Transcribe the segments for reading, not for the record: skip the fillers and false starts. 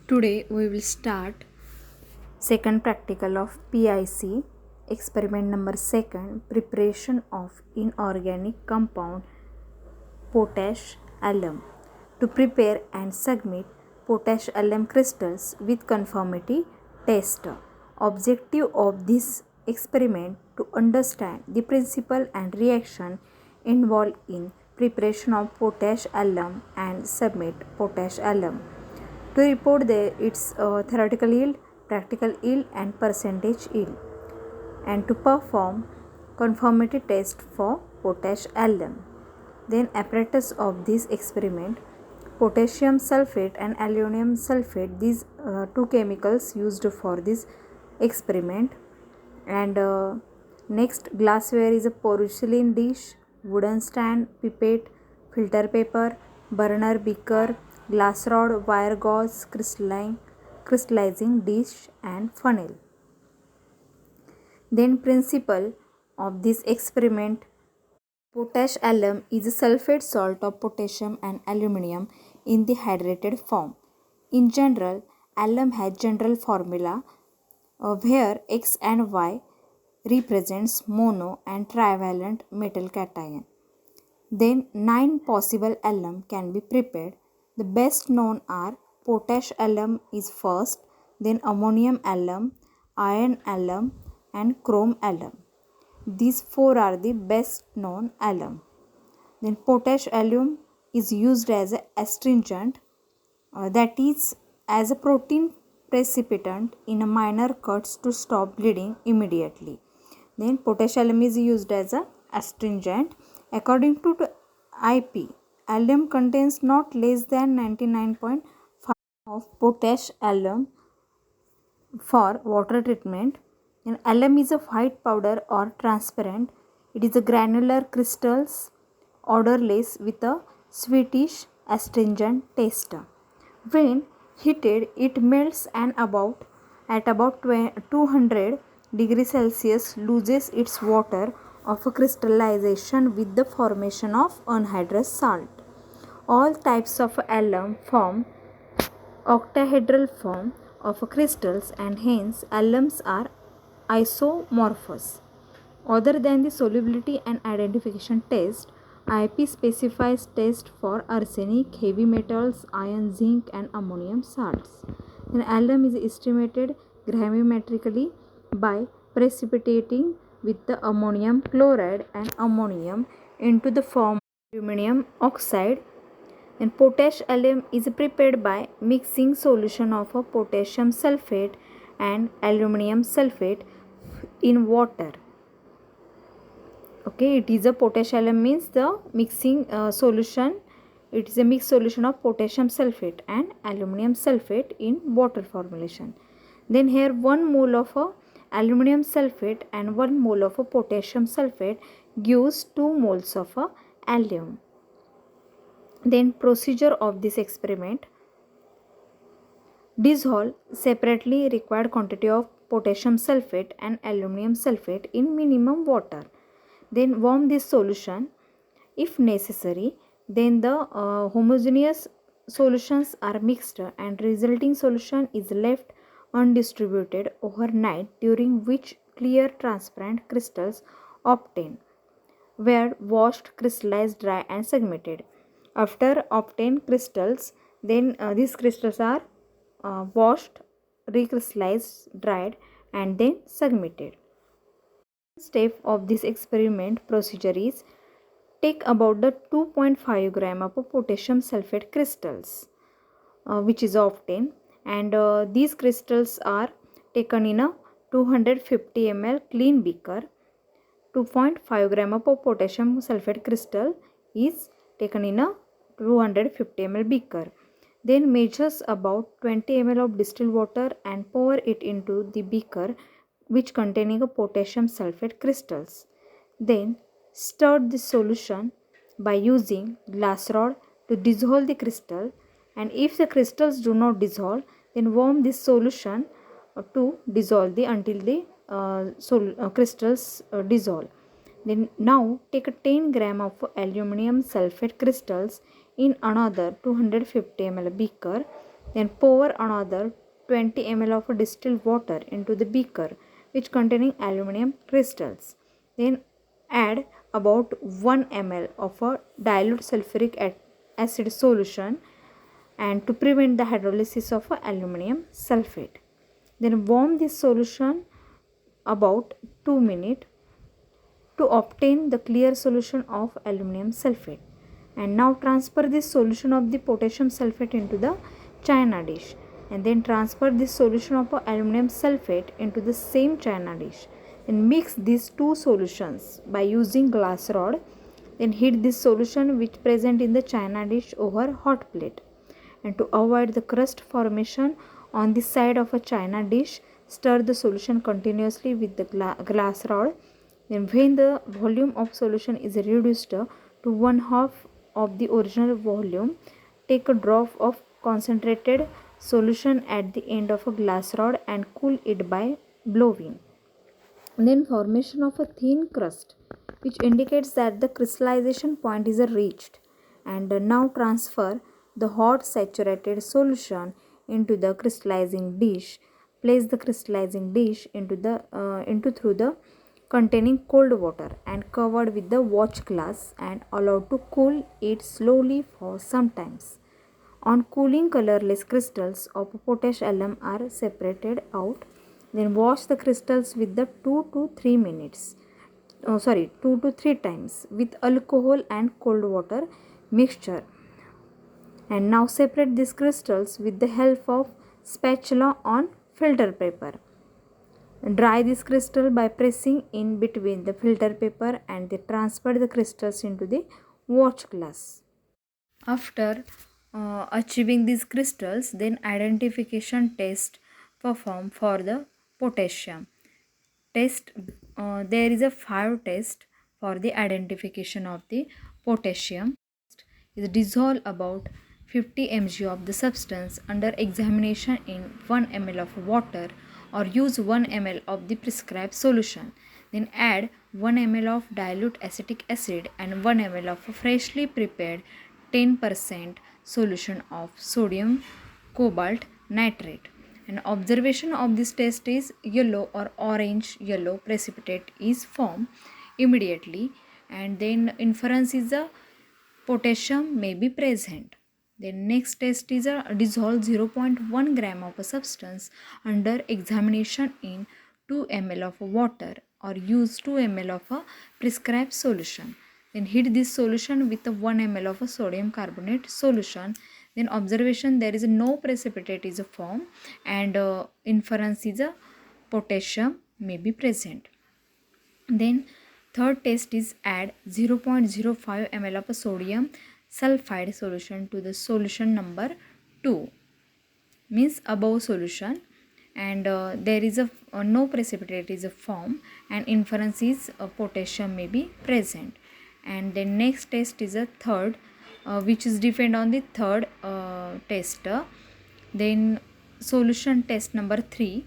Today we will start second practical of PIC experiment number 2 preparation of inorganic compound potash alum to prepare and submit potash alum crystals with conformity test. Objective of this experiment to understand the principle and reaction involved in preparation of potash alum and submit potash alum to report its theoretical yield, practical yield, and percentage yield, and to perform conformity test for potash alum. Then apparatus of this experiment: potassium sulfate and aluminum sulfate, these two chemicals used for this experiment. And next, glassware is a porcelain dish, wooden stand, pipette, filter paper, burner, beaker, glass rod, wire gauze, crystallizing dish, and funnel. Then principle of this experiment: potash alum is a sulfate salt of potassium and aluminum in the hydrated form. In general, alum has general formula where X and Y represents mono and trivalent metal cation. Then 9 possible alum can be prepared. The best known are potash alum is first, then ammonium alum, iron alum, and chrome alum. These 4 are the best known alum. Then potash alum is used as an astringent, that is as a protein precipitant in a minor cuts to stop bleeding immediately. Then potash alum is used as a astringent. According to the IP, alum contains not less than 99.5 of potash alum for water treatment. And alum is a white powder or transparent. It is a granular crystals, odorless with a sweetish astringent taste. When heated, it melts and at about 200 degrees Celsius loses its water of a crystallization with the formation of anhydrous salt. All types of alum form octahedral form of crystals, and hence alums are isomorphous. Other than the solubility and identification test, IP specifies tests for arsenic, heavy metals, iron, zinc, and ammonium salts. Then alum is estimated gravimetrically by precipitating with the ammonium chloride and ammonium into the form of aluminum oxide. And potash alum is prepared by mixing solution of a potassium sulfate and aluminum sulfate in water. Okay, it is a potash alum means the mixing solution. It is a mixed solution of potassium sulfate and aluminum sulfate in water formulation. Then here 1 mole of a aluminum sulfate and 1 mole of a potassium sulfate gives 2 moles of a alum. Then procedure of this experiment: dissolve separately required quantity of potassium sulfate and aluminum sulfate in minimum water. Then warm this solution if necessary. Then the homogeneous solutions are mixed and resulting solution is left undistributed overnight, during which clear transparent crystals obtain were washed, crystallized, dry, and segmented. After obtained crystals, then these crystals are washed, recrystallized, dried, and then segmented. Step of this experiment procedure is: take about the 2.5 gram of potassium sulfate crystals which is obtained, and these crystals are taken in a 250 ml clean beaker. 2.5 gram of potassium sulfate crystal is taken in a 250 ml beaker. Then measures about 20 ml of distilled water and pour it into the beaker which containing a potassium sulfate crystals. Then stir the solution by using glass rod to dissolve the crystal, and if the crystals do not dissolve, then warm this solution to dissolve until the crystals dissolve. Then now take a 10 gram of aluminum sulfate crystals in another 250 ml beaker. Then pour another 20 ml of distilled water into the beaker which containing aluminum crystals. Then add about 1 ml of a dilute sulfuric acid solution and to prevent the hydrolysis of aluminum sulfate. Then warm this solution about 2 minutes to obtain the clear solution of aluminum sulfate. And now transfer this solution of the potassium sulfate into the china dish, and then transfer this solution of aluminum sulfate into the same china dish. Then mix these two solutions by using glass rod. Then heat this solution which present in the china dish over hot plate. And to avoid the crust formation on the side of a china dish, stir the solution continuously with the glass rod. Then when the volume of solution is reduced to 1/2 of the original volume, take a drop of concentrated solution at the end of a glass rod and cool it by blowing. Then formation of a thin crust which indicates that the crystallization point is reached. And now transfer the hot saturated solution into the crystallizing dish. Place the crystallizing dish into through the containing cold water and covered with the watch glass and allowed to cool it slowly for some times. On cooling, colorless crystals of potash alum are separated out. Then wash the crystals with the 2 to 3 minutes. 2 to 3 times with alcohol and cold water mixture. And now separate these crystals with the help of spatula on filter paper. Dry this crystal by pressing in between the filter paper and they transfer the crystals into the watch glass. After achieving these crystals, then identification test performed for the potassium. There is a 5 test for the identification of the potassium. Is dissolve about 50 mg of the substance under examination in 1 ml of water or use 1 ml of the prescribed solution. Then add 1 ml of dilute acetic acid and 1 ml of freshly prepared 10% solution of sodium cobalt nitrate. An observation of this test is yellow or orange yellow precipitate is formed immediately, and then inference is a potassium may be present. The next test is a dissolve 0.1 gram of a substance under examination in 2 ml of water or use 2 ml of a prescribed solution. Then heat this solution with a 1 ml of a sodium carbonate solution. Then observation there is no precipitate is a form and inference is a potassium may be present. Then third test is add 0.05 ml of a sodium sulfide solution to the solution number 2 means above solution, and there is a no precipitate is a form and inference is potassium may be present. And then next test is a third which is depend on the third test. Then solution test number 3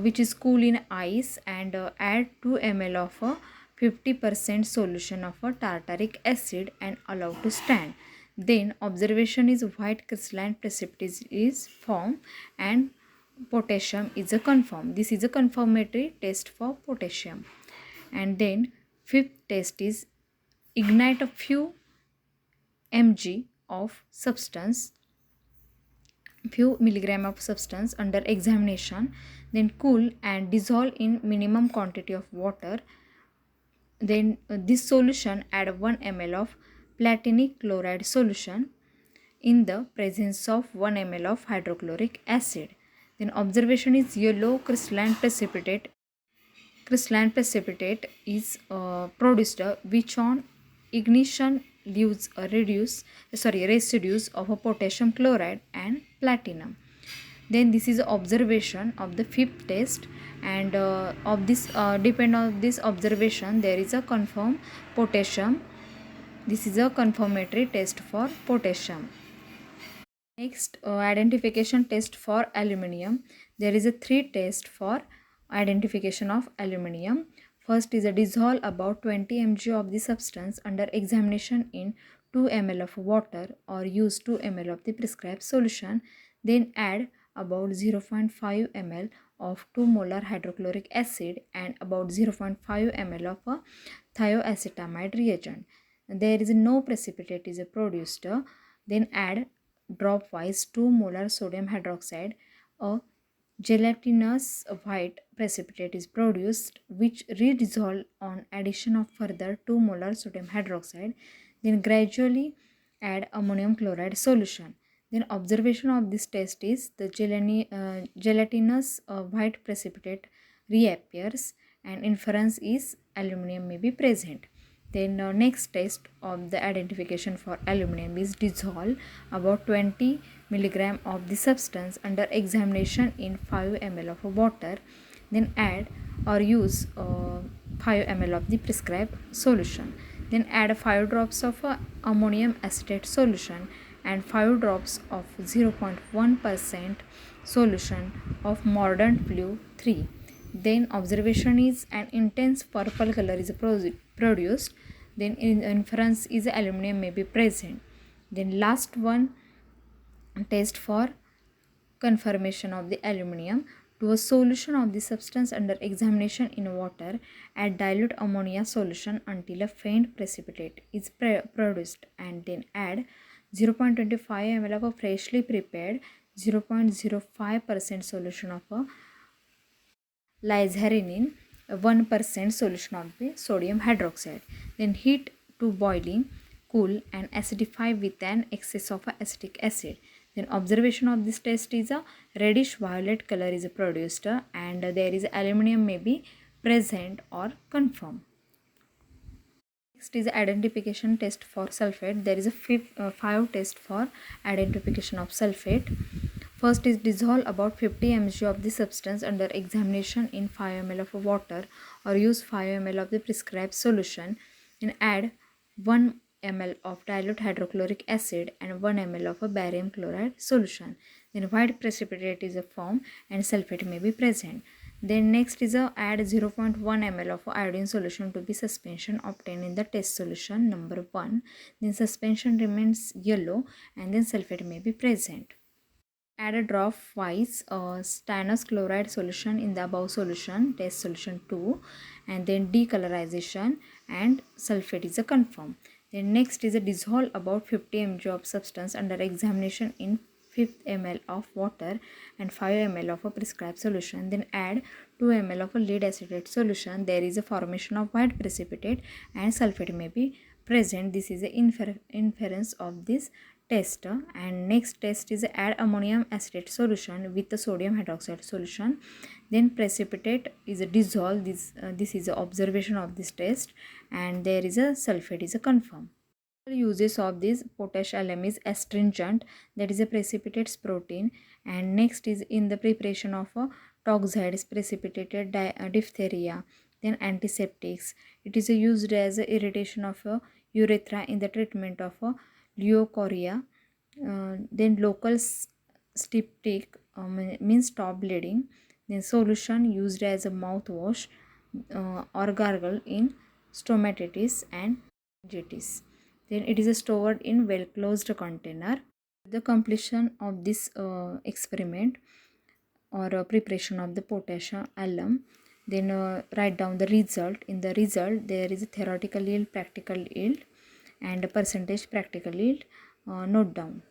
which is cool in ice and add 2 ml of a 50% solution of a tartaric acid and allow to stand. Then observation is white crystalline precipitate is formed and potassium is a confirmed. This is a confirmatory test for potassium. And then fifth test is ignite a few mg of substance, few milligram of substance under examination, then cool and dissolve in minimum quantity of water. Then this solution add 1 ml of platinic chloride solution in the presence of 1 ml of hydrochloric acid. Then observation is yellow crystalline precipitate. Crystalline precipitate is produced which on ignition leaves a residues of a potassium chloride and platinum. Then this is observation of the fifth test, and of this depend on this observation there is a confirm potassium. This is a confirmatory test for potassium. Next identification test for aluminium. There is a 3 test for identification of aluminium. First is a dissolve about 20 mg of the substance under examination in 2 ml of water or use 2 ml of the prescribed solution. Then add about 0.5 ml of 2 molar hydrochloric acid and about 0.5 ml of a thioacetamide reagent. There is no precipitate is produced. Then add dropwise 2 molar sodium hydroxide. A gelatinous white precipitate is produced which redissolve on addition of further 2 molar sodium hydroxide. Then gradually add ammonium chloride solution. Then observation of this test is the gelatinous white precipitate reappears and inference is aluminum may be present. Then next test of the identification for aluminum is dissolve about 20 milligram of the substance under examination in 5 ml of water. Then add or use 5 ml of the prescribed solution. Then add 5 drops of ammonium acetate solution and 5 drops of 0.1% solution of mordant blue 3. Then observation is an intense purple color is produced. Then inference is aluminum may be present. Then last one test for confirmation of the aluminum. To a solution of the substance under examination in water, add dilute ammonia solution until a faint precipitate is produced and then add 0.25 ml of a freshly prepared 0.05% solution of a lyserine, 1% solution of the sodium hydroxide. Then heat to boiling, cool and acidify with an excess of acetic acid. Then observation of this test is a reddish violet color is produced and there is aluminum may be present or confirmed. Next is identification test for sulfate. There is a 5 test for identification of sulfate. First is dissolve about 50 mg of the substance under examination in 5 ml of water or use 5 ml of the prescribed solution and add 1 ml of dilute hydrochloric acid and 1 ml of a barium chloride solution. Then white precipitate is formed and sulfate may be present. Then next is add 0.1 ml of iodine solution to be suspension obtained in the test solution number 1. Then suspension remains yellow and then sulfate may be present. Add a drop wise stannous chloride solution in the above solution, test solution 2, and then decolorization and sulfate is a confirm. Then next is a dissolve about 50 mg of substance under examination in 5 ml of water and 5 ml of a prescribed solution. Then add 2 ml of a lead acetate solution. There is a formation of white precipitate and sulfate may be present. This is the inference of this test. And next test is add ammonium acetate solution with the sodium hydroxide solution. Then precipitate is a dissolve. This is the observation of this test and there is a sulfate is a confirm. Uses of this potash alum is astringent, that is a precipitates protein, and next is in the preparation of toxides precipitated diphtheria. Then antiseptics, it is used as a irritation of urethra in the treatment of leukorrhea. Then local styptic means stop bleeding. Then solution used as a mouthwash or gargle in stomatitis and meningitis. Then it is stored in well closed container. The completion of this experiment or preparation of the potassium alum, then write down the result. In the result there is a theoretical yield, practical yield and a percentage practical yield. Note down.